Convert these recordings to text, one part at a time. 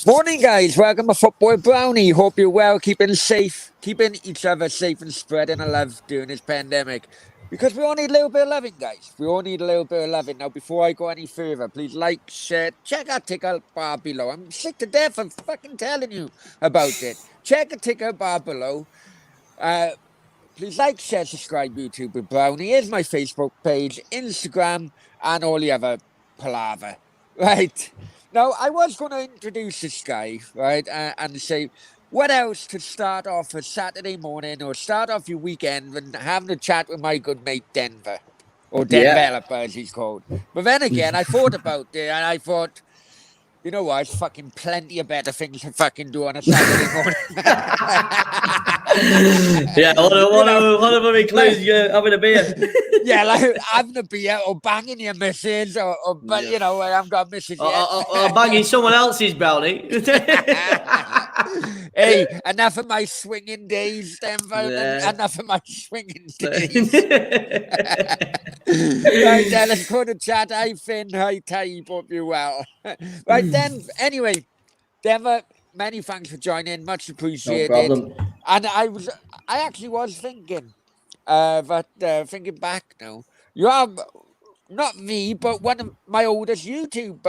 Morning, guys. Welcome to Football Brownie. Hope you're well, keeping safe, keeping each other safe, and spreading the love during this pandemic. Because we all need a little bit of loving, guys. We all need a little bit of loving. Now, before I go any further, please like, share, check our ticker bar below. I'm sick to death of fucking telling you about it. Check the ticker bar below. Please like, share, subscribe, YouTube with Brownie. Here's my Facebook page, Instagram, and all the other palaver. Right. Now, I was going to introduce this guy, right, and say, what else to start off a Saturday morning or start off your weekend and having a chat with my good mate Denver, or Yeah. Denveloper as he's called. But then again, I thought about it and I thought, you know what, fucking plenty of better things to fucking do on a Saturday morning. Yeah, You know, one of them includes having a beer. yeah, like having a beer or banging your missus, but Yeah. you know, I haven't got missus yet. Or banging someone else's brownie. Hey, enough of my swinging days, Denver. Yeah. Enough of my swinging days. Right, then, let's go to chat. Hi, Finn. Hi, Ty. Hope you well. Right, then, anyway, Denver, many thanks for joining. Much No appreciated. problem. And I actually was thinking, thinking back now, you are not me, but one of my oldest YouTube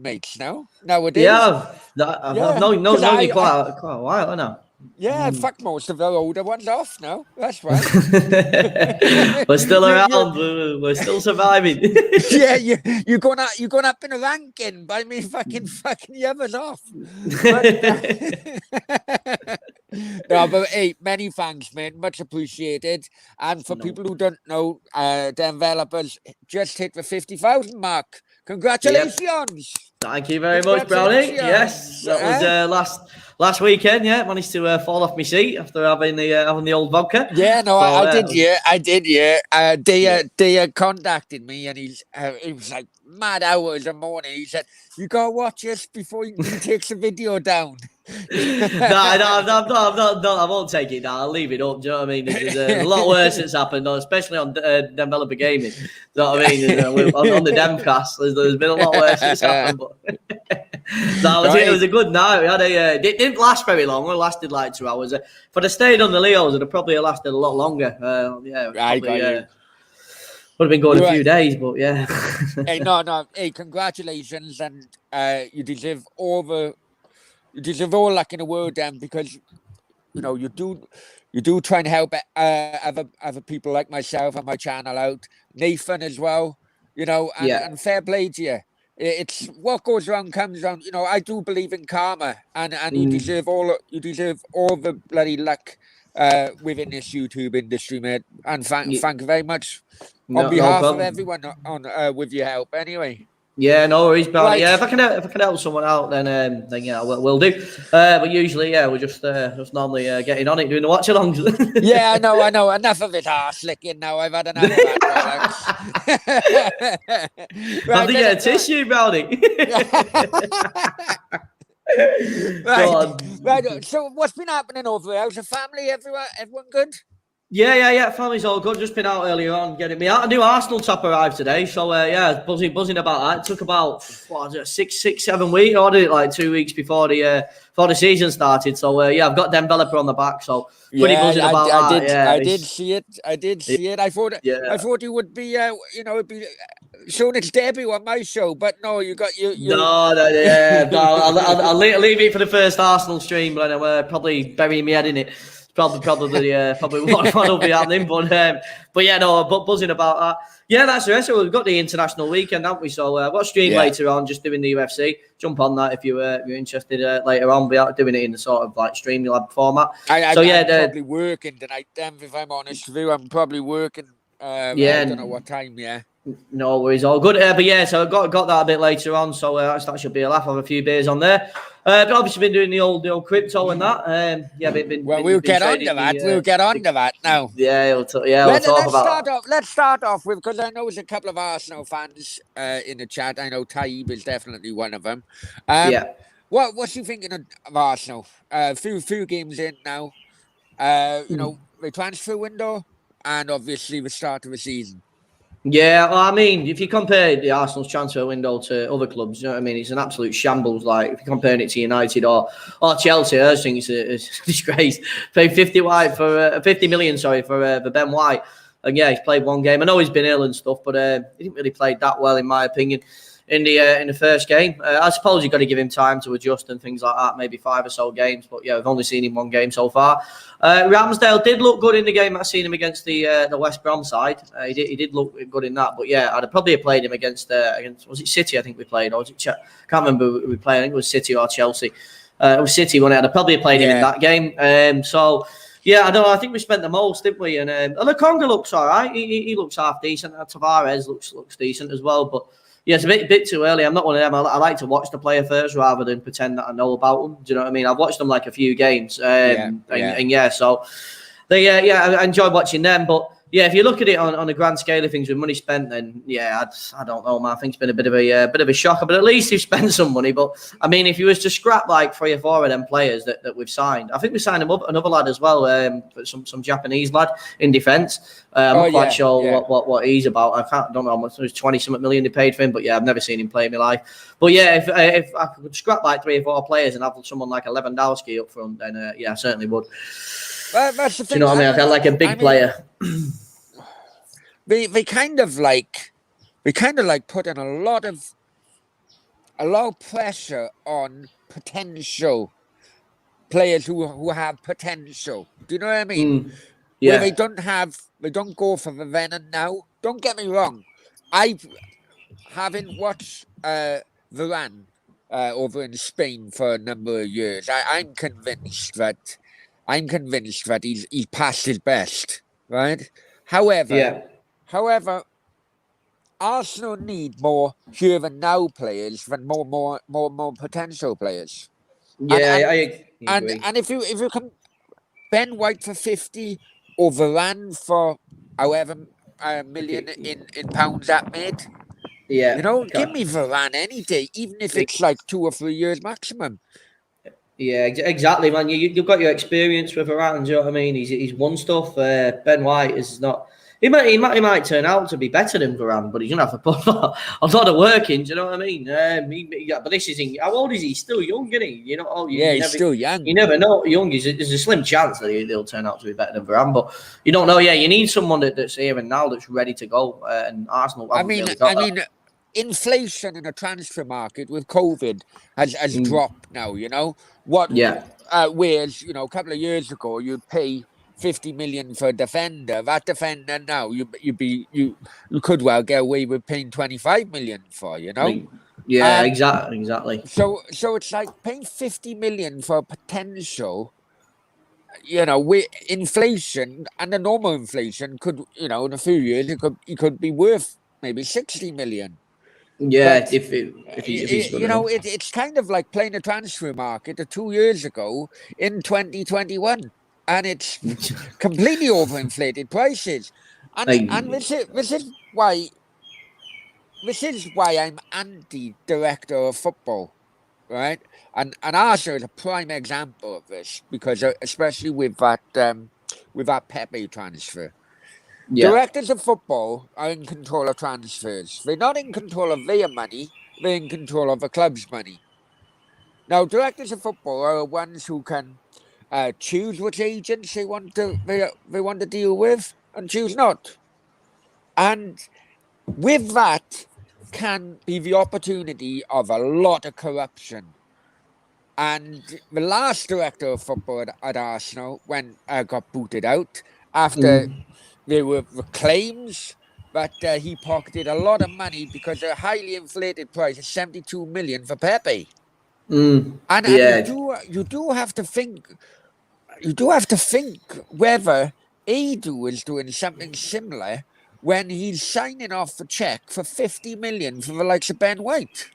mates nowadays. Yeah, I've Yeah, known you quite a while, I know. Yeah, fuck most of the older ones off now. That's right. We're still You- around. We're still surviving. Yeah, you're going up in a ranking, but I mean fucking the others off. But, no, but hey, many thanks, man. Much appreciated. And for No. people who don't know, Denveloper's just hit the 50,000 mark. Congratulations! Thank you very much, Brownie. Yes, that was last weekend. Yeah, managed to fall off my seat after having the old vodka. Yeah, no, So, I did. Yeah, I did. Yeah, they contacted me, and he was like mad hours in the morning. He said, "You gotta watch this before he takes the video down." No, I'm not. I won't take it down. I'll leave it up. Do you know what I mean? There's a lot worse that's happened, especially on Developer Gaming. Do you know what I mean? On the DanCast, there's been a lot worse that's happened. But no, it was a good night. We had it didn't last very long. It lasted like 2 hours. If I'd have stayed on the Leos, it'd probably have lasted a lot longer. I got you. Would have been going a few days, but yeah. Hey, no. Hey, congratulations, and you deserve all luck in the world, Dan, because you know you do try and help other people like myself and my channel out, Nathan as well. You know, and fair play to you. It's what goes around comes around. You know, I do believe in karma, and you deserve all the bloody luck within this YouTube industry, mate. And thank you very much on behalf of everyone on with your help. Anyway. Yeah, no worries, Brownie. Right. Yeah, if I can help someone out, then yeah, we'll do. But usually, yeah, we're just normally getting on it, doing the watch-alongs. Yeah, I know. Enough of it, arse licking now. I've had enough of that. I have to get a tissue, Brownie. Right. So, what's been happening over there? How's the family? Everyone good? Yeah. Family's all good. Just been out earlier on getting me out. A new Arsenal top arrived today, so yeah, buzzing about that. It took about 6-7 weeks. I ordered it like 2 weeks before the season started. So yeah, I've got Denveloper on the back, so pretty buzzing about that. I did see it. I thought it would be it'd be showing its debut on my show, but no, you got you. No, I'll leave it for the first Arsenal stream, but I'm probably burying my head in it. Probably what will be happening, but yeah, no, but buzzing about that. Yeah, that's the rest. So we've got the international weekend, haven't we? So I've got a stream later on, just doing the UFC. Jump on that if you're interested later on. We're doing it in the sort of like Streamlab format. I'm probably working tonight, Dan. If I'm honest with you, I'm probably working. I don't know what time. Yeah. No worries, all good. But yeah, so I got that a bit later on, so that should be a laugh. Have a few beers on there. But obviously been doing the old crypto and that. We'll get onto that. We'll get onto that now. Yeah, we'll talk about that. Let's start off with, because I know there's a couple of Arsenal fans in the chat. I know Taib is definitely one of them. What's you thinking of Arsenal? Few games in now. You know, the transfer window and obviously the start of the season. Yeah, well, I mean, if you compare the Arsenal's transfer window to other clubs, you know what I mean? It's an absolute shambles. Like, if you're comparing it to United or Chelsea, I just think it's a disgrace. Paid 50 million, for Ben White. And yeah, he's played one game. I know he's been ill and stuff, but he didn't really play that well, in my opinion, in the first game. I suppose you've got to give him time to adjust and things like that, maybe 5 or so games. But yeah, we've only seen him one game so far. Ramsdale did look good in the game. I've seen him against the West Brom side. He did look good in that. But yeah, I'd probably have played him against was it City? I think we played, or was it can't remember who we played. I think it was City or Chelsea. It was City when I'd probably played him in that game. So yeah, I don't know. I think we spent the most, didn't we? And the Conga looks all right. He looks half decent. Tavares looks decent as well, but. Yeah, it's a bit too early. I'm not one of them. I like to watch the player first rather than pretend that I know about them. Do you know what I mean? I've watched them like a few games. So I enjoy watching them. But yeah, if you look at it on a grand scale of things with money spent, then yeah, I don't know, man. I think it's been a bit of a shocker. But at least you've spent some money. But I mean, if you was to scrap like 3 or 4 of them players that we've signed, I think we signed another lad as well, some Japanese lad in defence. I'm not quite sure what he's about. Don't know how much. It was 20-something million they paid for him, but yeah, I've never seen him play in my life. But yeah, if I could scrap like 3 or 4 players and have someone like a Lewandowski up front, then yeah, I certainly would. That's the thing. Do you know what I mean? I felt like a big player. We kind of like putting a lot of pressure on potential players who have potential. Do you know what I mean? Yeah. Where they don't go for the venom now. Don't get me wrong. I haven't watched Varane over in Spain for a number of years. I'm convinced that he's past his best, right? However, Arsenal need more here and now players than more potential players. Yeah, I agree. And if you can Ben White for 50 or Varane for however million in pounds that made. Yeah. You know, give me Varane any day, even if it's like 2 or 3 years maximum. Yeah, exactly, man. You've got your experience with Varane. Do you know what I mean? He's won stuff. Ben White is not. He might turn out to be better than Varane, but he's gonna have to put a lot of work in. Do you know what I mean? But this is how old is he? He's still young, isn't he? You know, he's still young. You never know. Young is there's a slim chance that he'll turn out to be better than Varane, but you don't know. Yeah, you need someone that's here and now that's ready to go. And Arsenal. I mean, inflation in the transfer market with COVID has dropped now. You know what? Yeah. Whereas a couple of years ago you'd pay 50 million for a defender. That defender now you could well get away with paying 25 million for, Yeah, exactly. So it's like paying 50 million for a potential, with inflation, and the normal inflation could, in a few years it could be worth maybe 60 million. Yeah, but if he's good enough. It's kind of like playing a transfer market 2 years ago in 2021. And it's completely overinflated prices, and this is why I'm anti-director of football, right? And Arsenal is a prime example of this, because especially with that Pepe transfer, directors of football are in control of transfers. They're not in control of their money; they're in control of the club's money. Now, directors of football are the ones who can choose which agents they want to deal with and choose not. And with that can be the opportunity of a lot of corruption. And the last director of football at Arsenal got booted out after there were claims that he pocketed a lot of money because of a highly inflated price of 72 million for Pepe. And you do have to think. You do have to think whether Edu is doing something similar when he's signing off a check for 50 million for the likes of Ben White.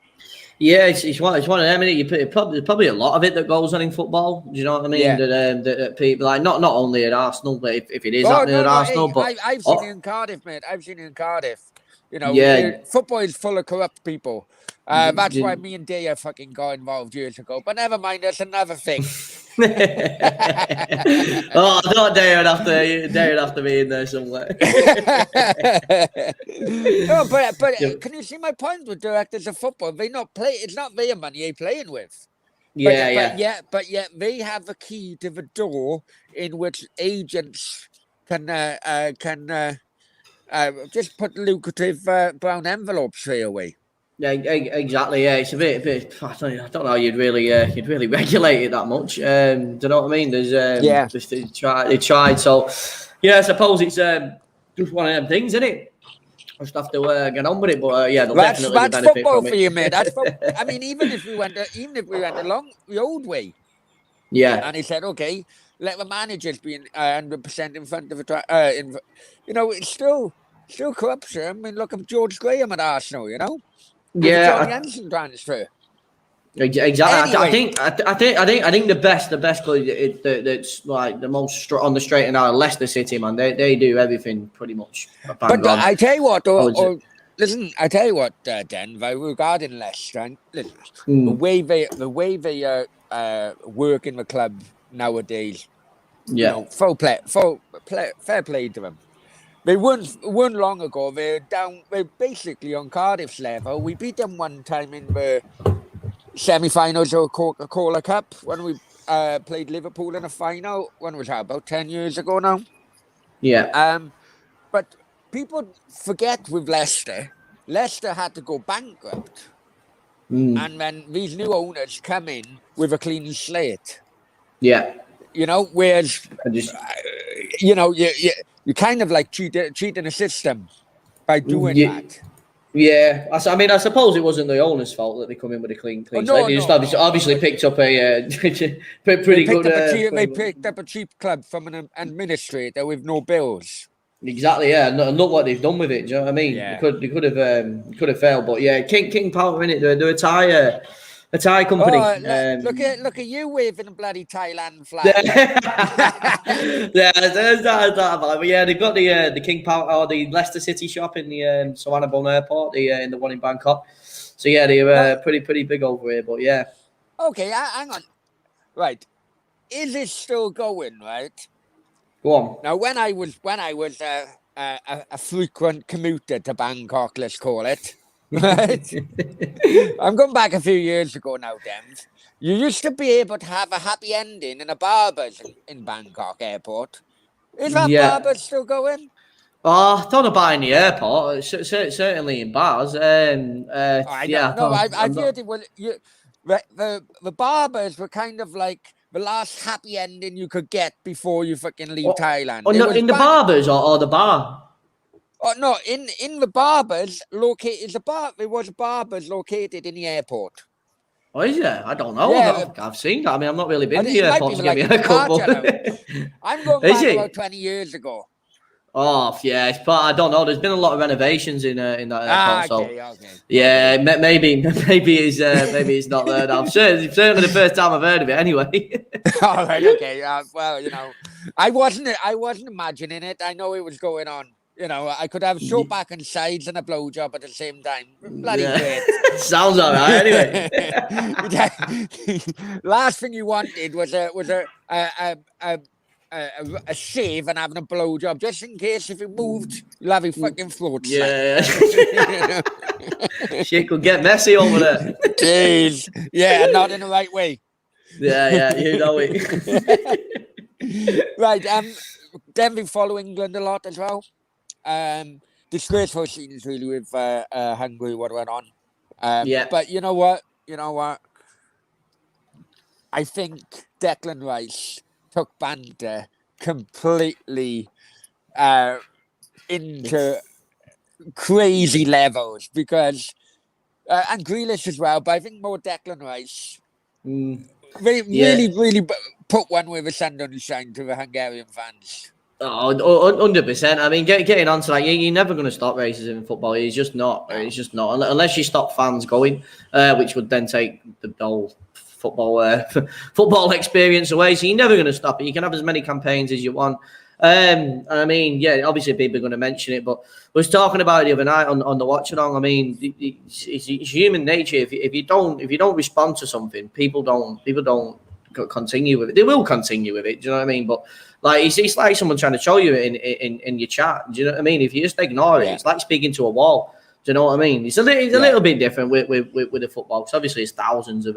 Yeah, it's one of them. There's probably a lot of it that goes on in football. Do you know what I mean? Yeah. That people like not only at Arsenal, but if it is happening at Arsenal. But I've seen it in Cardiff, mate. I've seen it in Cardiff. Football is full of corrupt people. That's why me and Daya fucking got involved years ago. But never mind, that's another thing. Oh, I don't dare after me in there somewhere. No, but Yeah. can you see my point with directors of football? They not play. It's not their money they're playing with. But yet they have the key to the door in which agents can just put lucrative brown envelopes straight away. Yeah, exactly. Yeah, it's a bit. I don't know how you'd really regulate it that much. Do you know what I mean? There's Yeah. they tried. So yeah, I suppose it's just one of them things, isn't it? Just have to get on with it. But yeah, they'll definitely That's benefit football from for it. you, mate. I mean, even if we went along the old way, Yeah, and he said, okay, let the managers be 100% in front of the it's still corruption. I mean, look at George Graham at Arsenal. With the John Jensen transfer. Exactly. Anyway. I think the best club that's like the most on the straight and narrow, Leicester City, man. They do everything pretty much. But I tell you what, listen, I tell you what, Denver, regarding Leicester, listen, the way they work in the club nowadays, fair play to them. They weren't long ago. They're basically on Cardiff's level. We beat them one time in the semi-finals of Coca-Cola Cup when we played Liverpool in a final. When was that? About 10 years ago now. Yeah. But people forget with Leicester had to go bankrupt. And then these new owners come in with a clean slate. Yeah. Whereas, you kind of like cheating the system by doing that. Yeah, I suppose it wasn't the owner's fault that they come in with a clean slate. They just obviously picked up a pretty good. They picked up a cheap club from an administrator with no bills. Exactly, yeah, and look what they've done with it. Do you know what I mean? Yeah. They could have failed, but yeah, King Power in it. They're a Thai company. Look at you waving a bloody Thailand flag. Yeah, there's that about it. But yeah, they've got the King Power or the Leicester City shop in the Suvarnabhumi Airport, in the one in Bangkok. So yeah, they're pretty big over here. But yeah. Okay, hang on. Right, is it still going? Right. Go on. Now, when I was a frequent commuter to Bangkok, let's call it. Right. I'm going back a few years ago now, Dems. You used to be able to have a happy ending in a barber's in Bangkok airport. Is that barber's still going? Oh, I don't know about in the airport. Certainly in bars. I've heard it was the barbers were kind of like the last happy ending you could get before you fucking leave Thailand. Oh, no, in the barbers or the bar? Oh no! In the barbers located there was barbers located in the airport. Oh, is there? I don't know. Yeah, I've seen that. I mean, I've not really been to the airport to get me a haircut. I'm going back about 20 years ago. Oh yeah, I don't know. There's been a lot of renovations in that airport. Okay. Yeah, maybe it's not there now. Certainly the first time I've heard of it. Anyway. All right. Okay. Well, I wasn't imagining it. I know it was going on. I could have short back and sides and a blowjob at the same time. Bloody great. Sounds all right. Anyway. Last thing you wanted was a shave and having a blowjob, just in case if it moved, you'll have your fucking throat. Yeah. Shit could get messy over there. Jeez. Yeah, not in the right way. Yeah, you know it. Right. Then we follow England a lot as well. Disgraceful scenes really with Hungary, what went on. But you know what? I think Declan Rice took banter completely into crazy levels because and Grealish as well, but I think more Declan Rice really put one with a sun on the shine to the Hungarian fans. Oh, 100%. I mean, getting onto that, you're never going to stop racism in football. It's just not. It's just not. Unless you stop fans going, which would then take the whole football experience away. So you're never going to stop it. You can have as many campaigns as you want. I mean, yeah, obviously people are going to mention it, but we was talking about it the other night on the watch along. I mean, it's human nature. If you don't respond to something, people don't continue with it. They will continue with it. Do you know what I mean? But like it's like someone trying to show you in your chat. Do you know what I mean? If you just ignore it, it's like speaking to a wall. Do you know what I mean? It's a little bit different with the football, because obviously it's thousands of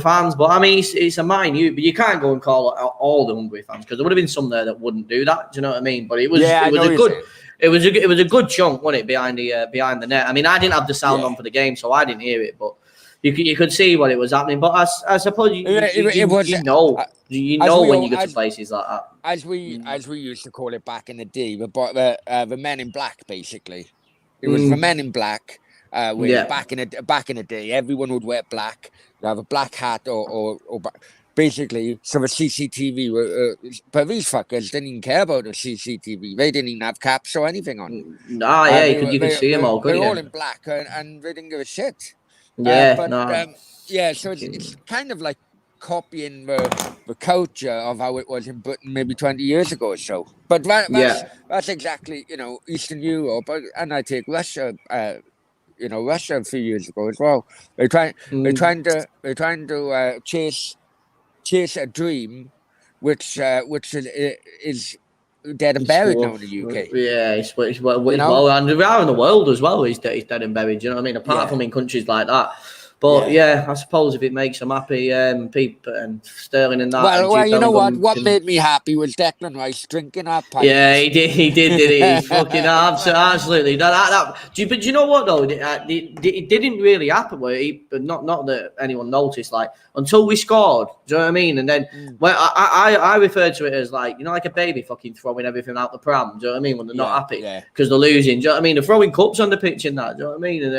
fans. But I mean, it's a minute. But you can't go and call all the Hungary fans, because there would have been some there that wouldn't do that. Do you know what I mean? But it was a good chunk, wasn't it, behind the net? I mean, I didn't have the sound on for the game, so I didn't hear it, but you could see what it was happening. But I suppose you know when you go to places like that. As we used to call it back in the day, the men in black, basically. It was the men in black. Back in the day, everyone would wear black. You have a black hat or basically. So the CCTV, but these fuckers didn't even care about the CCTV. They didn't even have caps or anything on. You could see them all. They're all in black, and they didn't give a shit. So it's kind of like copying the culture of how it was in Britain maybe 20 years ago or so. But that's exactly, Eastern Europe, and I take Russia, Russia a few years ago as well. They're trying to chase a dream, which is dead and buried now in the UK. Yeah, it's and around the world as well. It's dead and buried. You know what I mean? Apart from in countries like that. But I suppose if it makes them happy, people and Sterling and that. Well, you know what? What made me happy was Declan Rice drinking our pints. Yeah, he did, did he? Fucking absolutely. But do you know what though? It didn't really happen. Not that anyone noticed. Like until we scored. Do you know what I mean? And then when I refer to it as like like a baby fucking throwing everything out the pram. Do you know what I mean? When they're not happy because they're losing. Do you know what I mean? They're throwing cups on the pitch and that. Do you know what I mean? And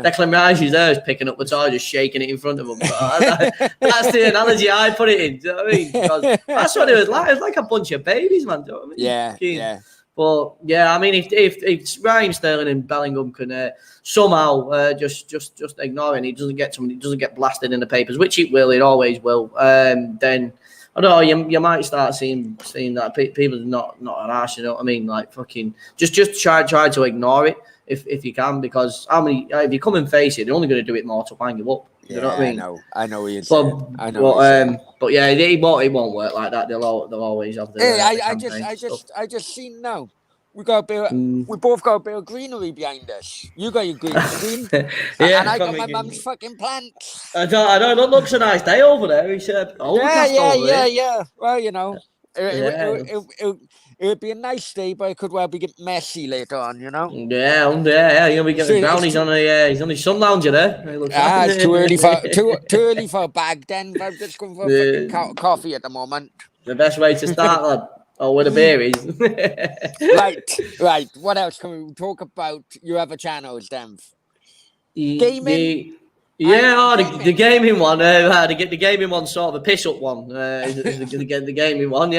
Declan Rice is there, is picking up the toy, just shaking it in front of them. That's the analogy I put it in. Do you know what I mean? Because that's what it was like. It was like a bunch of babies, man. Do you know what I mean? Yeah. But I mean, if Ryan Sterling and Bellingham can somehow just ignore it, and he doesn't get blasted in the papers, which it always will. Then I don't know. You might start seeing that people are not an arse. You know what I mean? Like fucking just try to ignore it if you can, because if you come and face it, they're only going to do it more to wind you up. You know what I mean? I know what you're saying. But it won't work like that. They'll always have the. Hey, I just seen now. We both got a bit of greenery behind us. You got your green screen, and I got my mum's fucking plants. I know. It looks a nice day over there. He said, yeah. Well, it would be a nice day, but it could well be messy later on, Yeah. We get the Brownies on he's on his sun lounger there. It's too early for a bag then. I'm just going for a fucking coffee at the moment. The best way to start, lad. Oh, with a beer is. Right. What else can we talk about? Your other channels, Dan? Gaming. The gaming one. The gaming one, sort of a piss up one. The gaming one, we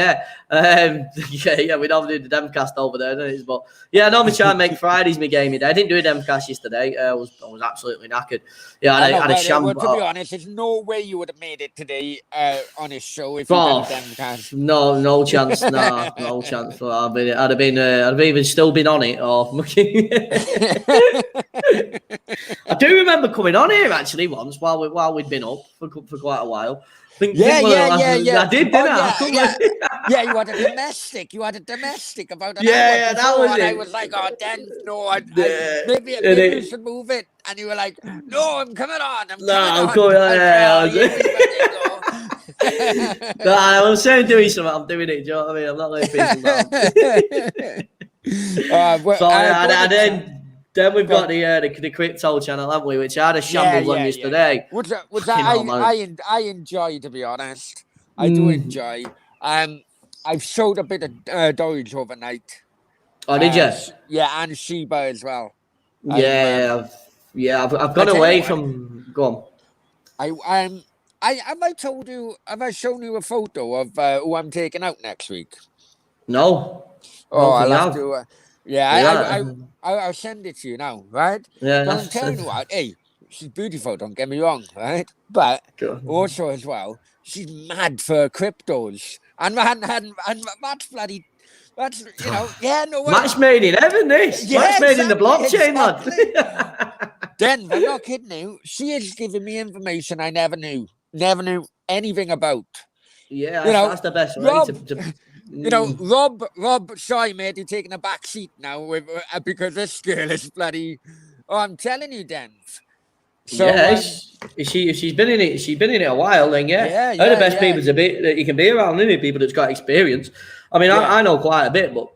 don't do the DanCast over there, but I normally try and make Fridays my gaming day. I didn't do a DanCast yesterday. I was absolutely knackered. I had a shambles. To be honest, there's no way you would have made it today on this show if you did a DanCast. No chance. No chance. I'd have even still been on it. I do remember coming on here actually once while we'd been up for quite a while. I did, didn't I? You had a domestic about an hour that was and it. I was like, oh, Dan, no, maybe you should move it. And you were like, no, I'm coming on. I'm coming on. I'm saying doing something. I'm doing it. Do you know what I mean? I'm not letting people down. Then we've got the crypto channel, haven't we? Which I had a shambles on yesterday. Which I enjoy, to be honest. I do enjoy. I've sold a bit of Doge overnight. Oh, did you? Yeah, and Sheba as well. I've gone away from. Go on. Have I shown you a photo of who I'm taking out next week? No. I'll have to. I'll send it to you now, right? Yeah. But I'm telling you what, hey, she's beautiful, don't get me wrong, right? But also as well, she's mad for cryptos. And that's bloody, Match made in heaven, this. Match made in the blockchain, lad. Then, I'm not kidding you, she is giving me information I never knew. anything about. Yeah, You know, that's the best way Rob, to you know, Rob, sorry, mate, you're taking a back seat now with, because this girl is bloody. Oh, I'm telling you, Dan. So, yeah, if she's been in it, a while. Then yeah, they're the yeah, best yeah, people that you can be around, isn't it? People that's got experience. I mean, yeah. I know quite a bit, but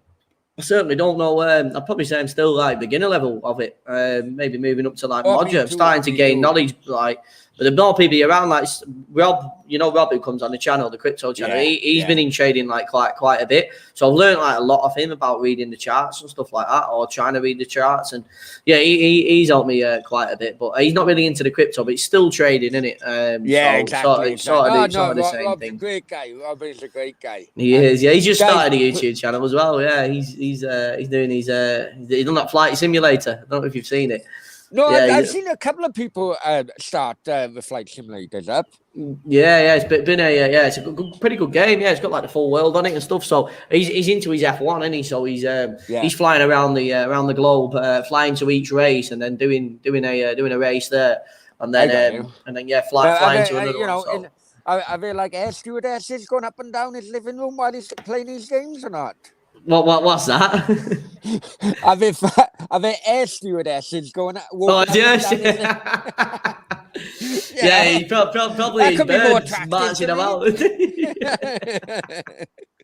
I certainly don't know. I'd probably say I'm still like beginner level of it. Maybe moving up to like Oh, me module. I'm too, starting to me gain too. knowledge, like. But there's more people around, like Rob. You know Rob, who comes on the channel, the crypto channel. Yeah, He's yeah. been in trading like quite a bit. So I've learned like a lot of him about reading the charts and stuff like that, or trying to read the charts. And yeah, he's helped me quite a bit. But he's not really into the crypto, but he's still trading, isn't it? Yeah, So exactly. sort of No, the same Rob's a thing. great guy. Rob is a great guy. He is, yeah. He's just guys, started a YouTube channel as well. Yeah, he's doing he's done that flight simulator. I don't know if you've seen it. No, Yeah, I've seen a couple of people start the flight simulators up. yeah. It's been it's a pretty good game. Yeah, it's got like the full world on it and stuff. So he's into his F1, isn't he? So he's flying around the globe, flying to each race and then doing a race there, and then flying to another one. So. Are there like air stewardesses going up and down his living room while he's playing these games or not? What's that? Are there air stewardesses going? Oh yes. Yeah, he probably his birds marching them out.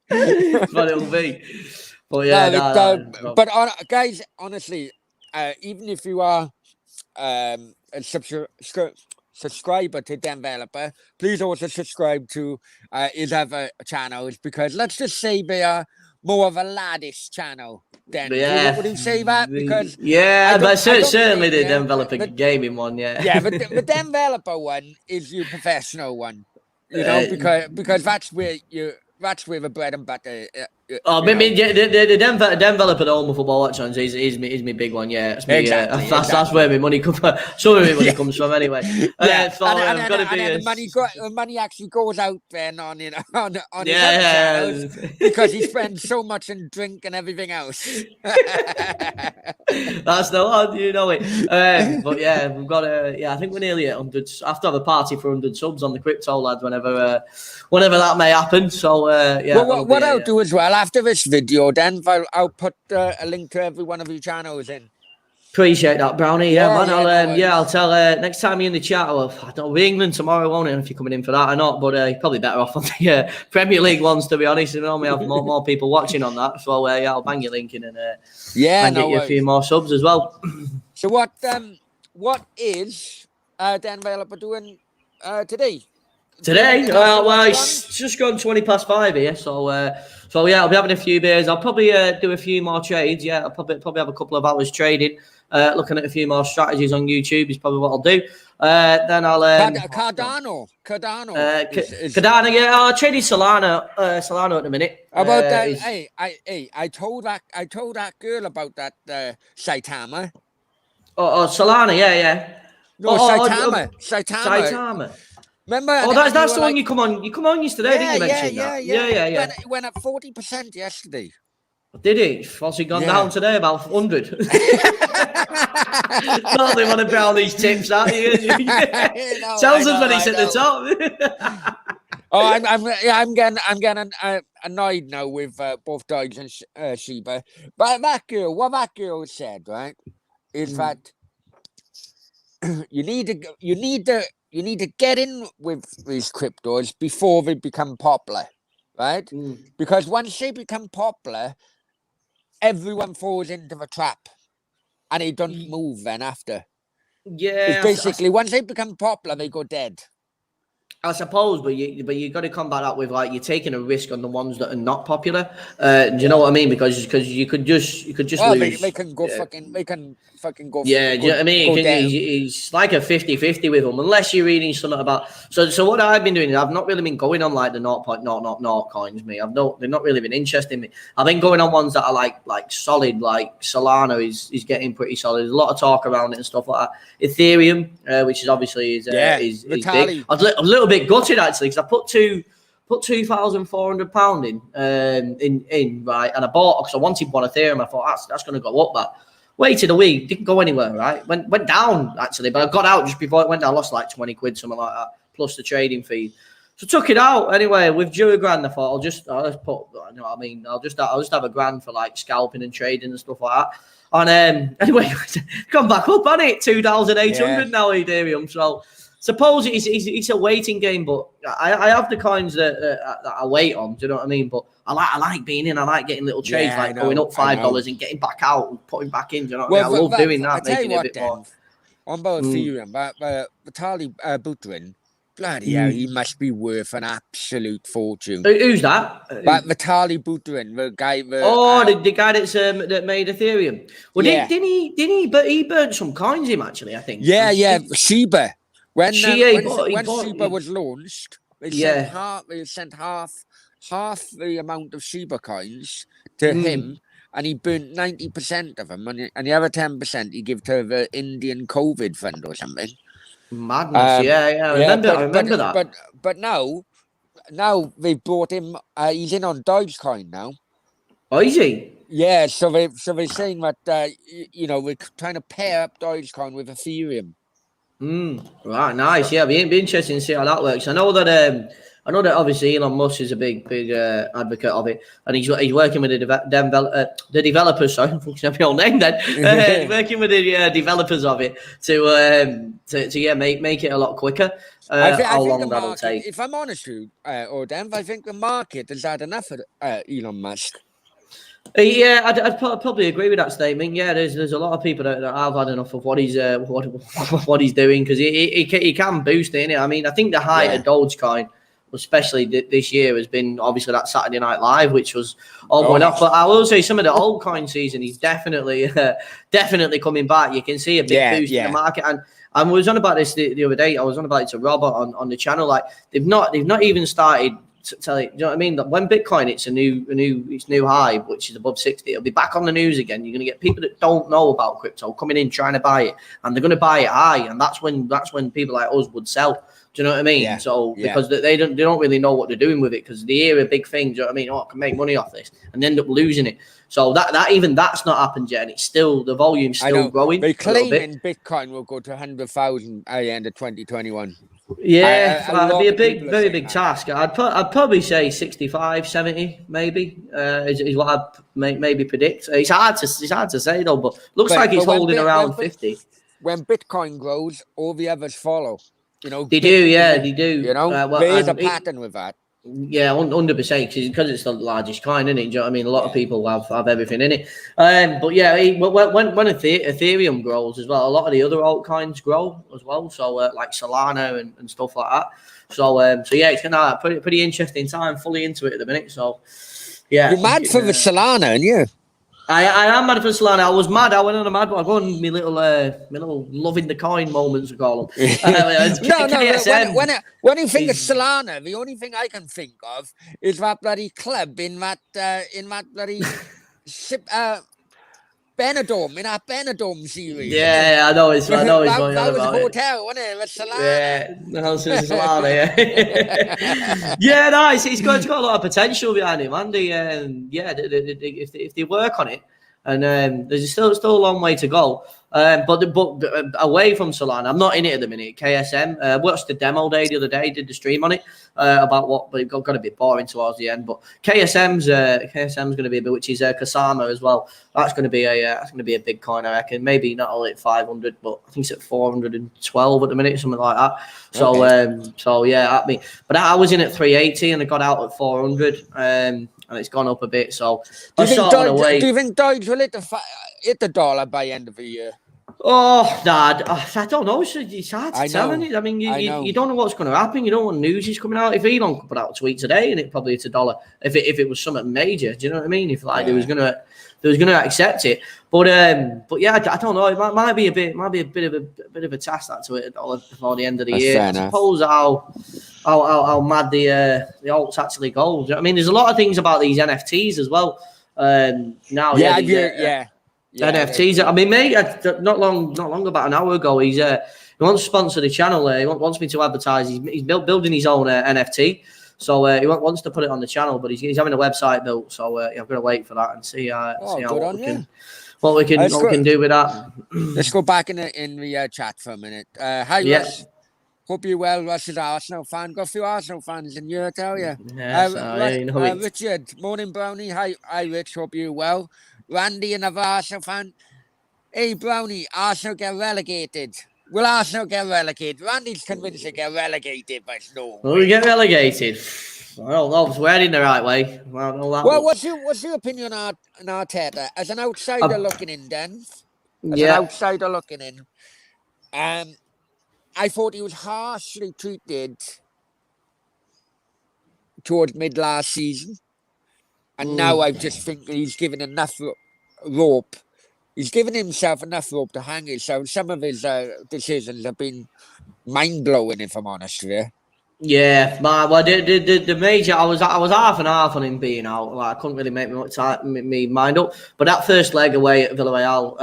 That's what it'll be. But yeah, guys, honestly, even if you are a subscriber to Denveloper, please also subscribe to his other channels, because let's just say they are more of a laddish channel. Then would you say that? Because but certainly the Denveloper gaming one, yeah, but the Denveloper one is your professional one, you know, because that's where the bread and butter. The Denveloper, the Home Football Watch on is my big one. Yeah, it's me, exactly. That's where my money comes from. Some of my money comes from anyway. The money actually goes out then on his other channels, because he spends so much in drink and everything else. That's the one, you know it. But yeah, we've got I think we're nearly at 100. I have to have a party for 100 subs on the crypto, lads, whenever that may happen. So what I'll do as well after this video, then I'll put a link to every one of your channels in. Appreciate that, Brownie. Yeah, man. I'll tell next time you're in the chat. Well, I don't know, we're England tomorrow, won't it? If you're coming in for that or not, but you're probably better off on the Premier League ones, to be honest. We normally have more people watching on that. So I'll bang your link in and get you a few more subs as well. So what is Denveloper doing today? Today, it's just gone 5:20 here, so I'll be having a few beers. I'll probably do a few more trades. Yeah, I'll probably have a couple of hours trading, looking at a few more strategies on YouTube is probably what I'll do. Then I'll Cardano. Cardano. Yeah, I'll trade Solana at the minute. About that, I told that girl about that Saitama. Oh, Solana, yeah. No, Saitama. Remember? Oh, that's the one you come on yesterday, didn't you mention that? Yeah. It went up 40% yesterday. Did it? What's it gone down today? About 100. Not they want to brown these tips out here. Tells us when he's at the top. I'm getting annoyed now with both dogs and Sheba. But what that girl said, right, is that you need to get in with these cryptos before they become popular, right? Because once they become popular, everyone falls into the trap, and they don't move then after. Yeah, it's basically once they become popular, they go dead. I suppose, but you got to combat that with like you're taking a risk on the ones that are not popular. Do you know what I mean? Because you could just lose. They can go fucking go. Yeah, do you know what I mean? It's like a 50-50 with them, unless you're reading something about. So what I've been doing is I've not really been going on like the 0.000 coins. They've not really been interesting me. I've been going on ones that are like solid, like Solana is getting pretty solid. There's a lot of talk around it and stuff like that. Ethereum, which is obviously is big. I was a little bit gutted actually because I put £2,400 in right, and I bought because I wanted one Ethereum. I thought that's going to go up. That waited a week, didn't go anywhere. Right, went down actually, but I got out just before it went down. I lost like 20 quid, something like that, plus the trading fee. So took it out anyway. Withdrew a grand. I thought I'll just put. You know what I mean? I'll just have a grand for like scalping and trading and stuff like that. And anyway, come back up on it. 2,800 now Ethereum. So suppose it's a waiting game, but I have the coins that I wait on. Do you know what I mean? But I like being in. I like getting little trades, like going up $5 and getting back out and putting back in. Do you know what I mean? I love doing that, making it a bit more. On both Ethereum, but Vitaly Buterin, bloody hell, he must be worth an absolute fortune. Who's that? But Vitaly Buterin, the guy. The guy that made Ethereum. Well, didn't he? But he burnt some coins. Him actually, I think. Yeah, Shiba. When bought Shiba was launched, they sent half the amount of Shiba coins to him. And he burnt 90% of them, and the other 10% he gave to the Indian COVID fund or something. Madness, I remember that. But now they've brought him. He's in on Dogecoin now. Oh, is he? Yeah, so they're saying that we're trying to pair up Dogecoin with Ethereum. Right, nice. Yeah, it'd be interesting to see how that works. I know that obviously Elon Musk is a big advocate of it, and he's working with the developers. Sorry, I'm fucking up your name then. Working with the developers of it to make it a lot quicker. How long that'll take? If I'm honest with you, I think the market has had enough of Elon Musk. Yeah, I'd probably agree with that statement. Yeah, there's a lot of people that have had enough of what he's what he's doing, because he can boost it, innit? I mean, I think the height of Dogecoin, especially this year, has been obviously that Saturday Night Live, which was all going off. But I will say some of the old coin season, he's definitely coming back. You can see a big boost in the market. And I was on about this the other day. I was on about it to Robert on the channel. Like they've not even started to tell you. Do you know what I mean? That when Bitcoin hits a new high, which is above 60, it'll be back on the news again. You're going to get people that don't know about crypto coming in trying to buy it, and they're going to buy it high, and that's when people like us would sell. Do you know what I mean? Yeah. So because they don't really know what they're doing with it, because they hear a big thing. Do you know what I mean? Oh, I can make money off this, and end up losing it. So that's not happened yet, and it's still, the volume's still growing. They're claiming Bitcoin will go to 100,000 at the end of 2021. Yeah, it'd be a very big task. I'd probably say 65, 70, maybe is what I'd maybe predict. It's hard to say though, but looks like it's holding around 50. When Bitcoin grows, all the others follow. You know, they do. You know, there is a pattern with that. Yeah, 100%, because it's the largest coin, isn't it? Do you know what I mean? A lot of people have everything in it. But yeah, when Ethereum grows as well, a lot of the other altcoins grow as well. So like Solana and stuff like that. So yeah, it's gonna be pretty interesting time. Fully into it at the minute. So yeah, you're mad for the Solana, and you. I am mad for Solana. I was mad. I went on a mad one. I go on my little loving the coin moments, we call them. No. When you think of Solana, the only thing I can think of is that bloody club in that bloody Benidorm, in our Benidorm series. Yeah, I know it's that funny was about hotel, wasn't it? With Solana. Yeah, no, it's Solana. Yeah, yeah, no, it's got a lot of potential behind it, man. If they work on it, and there's still a long way to go. But away from Solana, I'm not in it at the minute. KSM, watched the demo day the other day, did the stream on it about but it got a bit boring towards the end. But KSM's going to be a bit, which is Kasama as well. That's going to be a big coin, I reckon. Maybe not only at 500, but I think it's at 412 at the minute, something like that. So so yeah, but I was in at 380 and I got out at 400. And it's gone up a bit. So do you think Doge will hit the dollar by end of the year? Oh, Dad, I don't know. It's hard to tell, isn't it? I mean, you don't know what's going to happen. You don't know what news is coming out. If Elon could put out a tweet today and it probably hits $1, if it was something major, do you know what I mean? If they was gonna accept it, but yeah, I don't know. It might be a bit of a task that to hit $1 before the end of the year. I suppose how mad the alts actually go. Do you know what I mean? There's a lot of things about these NFTs as well. Now, NFTs. I mean, mate, not long about an hour ago, he wants to sponsor the channel. He wants me to advertise. He's building his own NFT, so he wants to put it on the channel. But he's having a website built, so I'm going to wait for that and see what we can do with that. Let's go back in the chat for a minute. Hi, Russ. Hope you're well, Russ is Arsenal fan. Got a few Arsenal fans in here, I tell you. Yes, I know it. Richard, morning, Brownie. Hi, Rich. Hope you're well. Randy, another Arsenal fan. Hey, Brownie, Arsenal get relegated. Will Arsenal get relegated? Randy's convinced they get relegated, but it's no Will way. we get relegated? I don't know. We're heading the right way. Well, what's your opinion on Arteta as an outsider looking in, Den? As an outsider looking in, I thought he was harshly treated towards mid last season, and now I just think he's given enough rope. He's given himself enough rope to hang himself. Some of his decisions have been mind blowing, if I'm honest with you. Yeah, well, the major, I was half and half on him being out. Like, I couldn't really make me mind up. But that first leg away at Villarreal,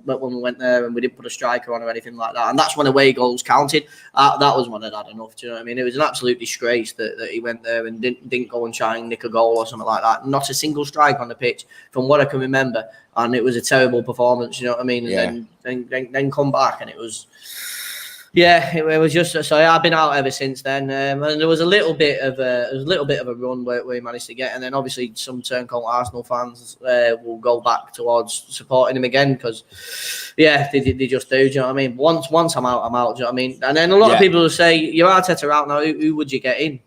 when we went there and we didn't put a striker on or anything like that, and that's when away goals counted. That was when I'd had enough. Do you know what I mean? It was an absolute disgrace that he went there and didn't go and try and nick a goal or something like that. Not a single strike on the pitch, from what I can remember, and it was a terrible performance. You know what I mean? And then come back, and it was. Yeah, it was just so. I've been out ever since then, and there was a little bit of a run where he managed to get, and then obviously some turncoat Arsenal fans will go back towards supporting him again because, yeah, they just do. Do you know what I mean? Once I'm out, I'm out. Do you know what I mean? And then a lot of people will say, "You're Arteta out now. Who would you get in?"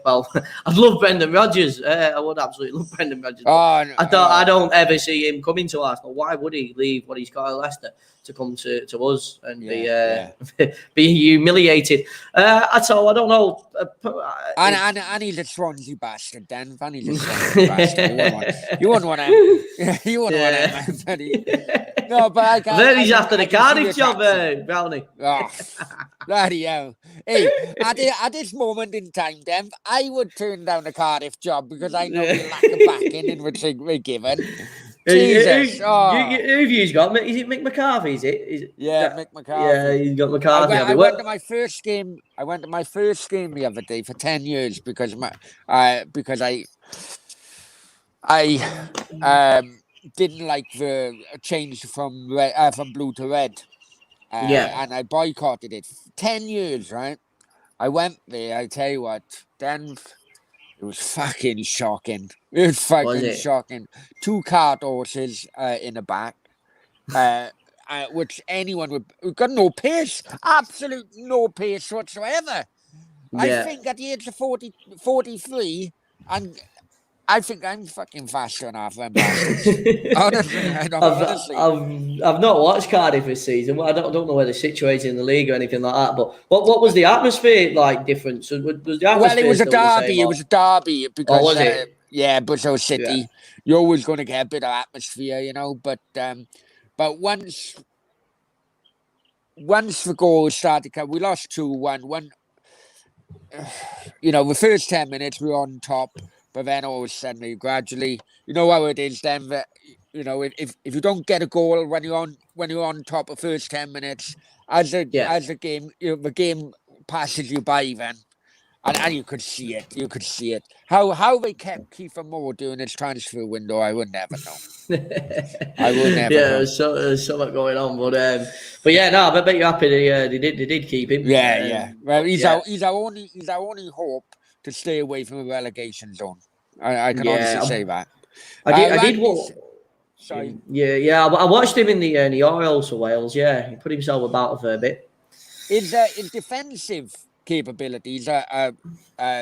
Well, I'd love Brendan Rodgers. I would absolutely love Brendan Rodgers. I don't ever see him coming to Arsenal. Why would he leave what he's got at Leicester to come to us and be humiliated? So I don't know. And he's a Swansea bastard, Dan. And he's a Swansea bastard. You wouldn't want him. You wouldn't want him. No, but then he's after the Cardiff job, Brownie. Oh, bloody hell. Hey, at this moment in time, Dan, I would turn down the Cardiff job because I know the lack of backing in which we're given. Jesus. Who have you got? Is it Mick McCarthy? Is it? Mick McCarthy. Yeah, he's got McCarthy. I went to my first game. The other day for 10 years because I didn't like the change from blue to red. And I boycotted it. 10 years, right? I went there. I tell you what, then. It was fucking shocking. It was fucking shocking. 2 cart horses in the back, which anyone would got no pace, absolute no pace whatsoever. I think at the age of 43, and I think I'm fucking faster than half them bastards. Honestly, I've not watched Cardiff this season. I don't know where they're situated in the league or anything like that. But what was the atmosphere like different? So was the atmosphere it was a derby. It was a derby because was it? Bristol City. Yeah. You're always going to get a bit of atmosphere, you know. But once the goals started to come, we lost 2-1. The first 10 minutes we were on top. But then all of a sudden, gradually, you know how it is. Then, if you don't get a goal when you're on top of first 10 minutes, as a game, the game passes you by. Then, and you could see it. You could see it. How they kept Kiefer Moore during his transfer window, I would never know. I would never. Yeah, there's so much going on, but yeah, no, I bet you're happy they did keep him. Yeah. Well, he's our only hope to stay away from a relegation zone. I can honestly say that. I did watch. Sorry. Yeah. I watched him in the Orioles for Wales. Yeah, he put himself about a fair bit. His defensive capabilities are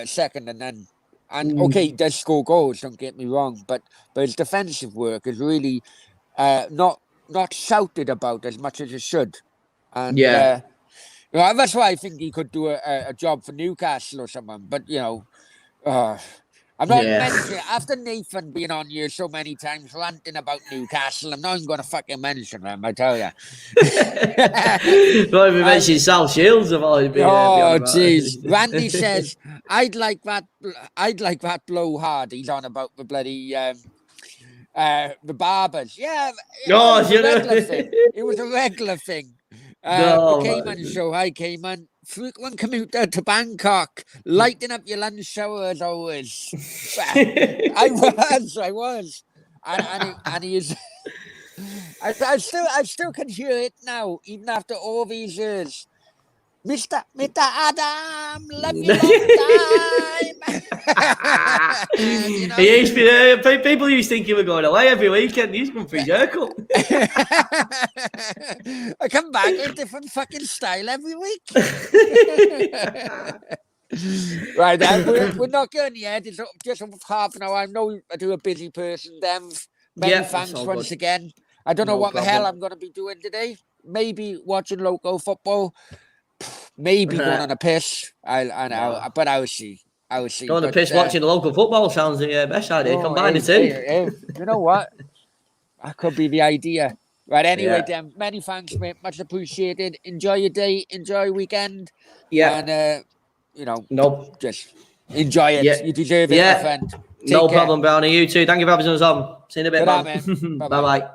second to none. And okay, he does score goals. Don't get me wrong, but his defensive work is really not shouted about as much as it should. And that's why I think he could do a job for Newcastle or someone. But I'm not mentioning after Nathan being on here so many times ranting about Newcastle. I'm not even going to fucking mention them. I tell you. Not even mention South Shields of all. Oh, jeez. Randy says I'd like that blow hard. He's on about the bloody the barbers. Yeah. It was a regular thing. The Cayman show. Hi, Cayman. Frequent commuter to Bangkok, lighting up your lunch hour as always. I was, and he is. I still can hear it now, even after all these years. Mr. Adam, love you long time. You know? He used to, people used to think you were going away every weekend. He's come for his haircut. I come back with a different fucking style every week. Right, then, we're not going yet. It's just half an hour. I know I do a busy person, Dev. Many thanks once again. I don't know what the hell I'm going to be doing today. Maybe watching local football. Maybe going on a piss. I know, but I will see. Going on a piss watching the local football sounds the best idea. Combine the two. You know what? That could be the idea. Right, anyway, then, many thanks, mate. Much appreciated. Enjoy your day. Enjoy your weekend. Yeah. And, just enjoy it. Yeah. You deserve it, my friend. No problem, Brownie. You too. Thank you for having us on. See you in a bit, man. Bye-bye.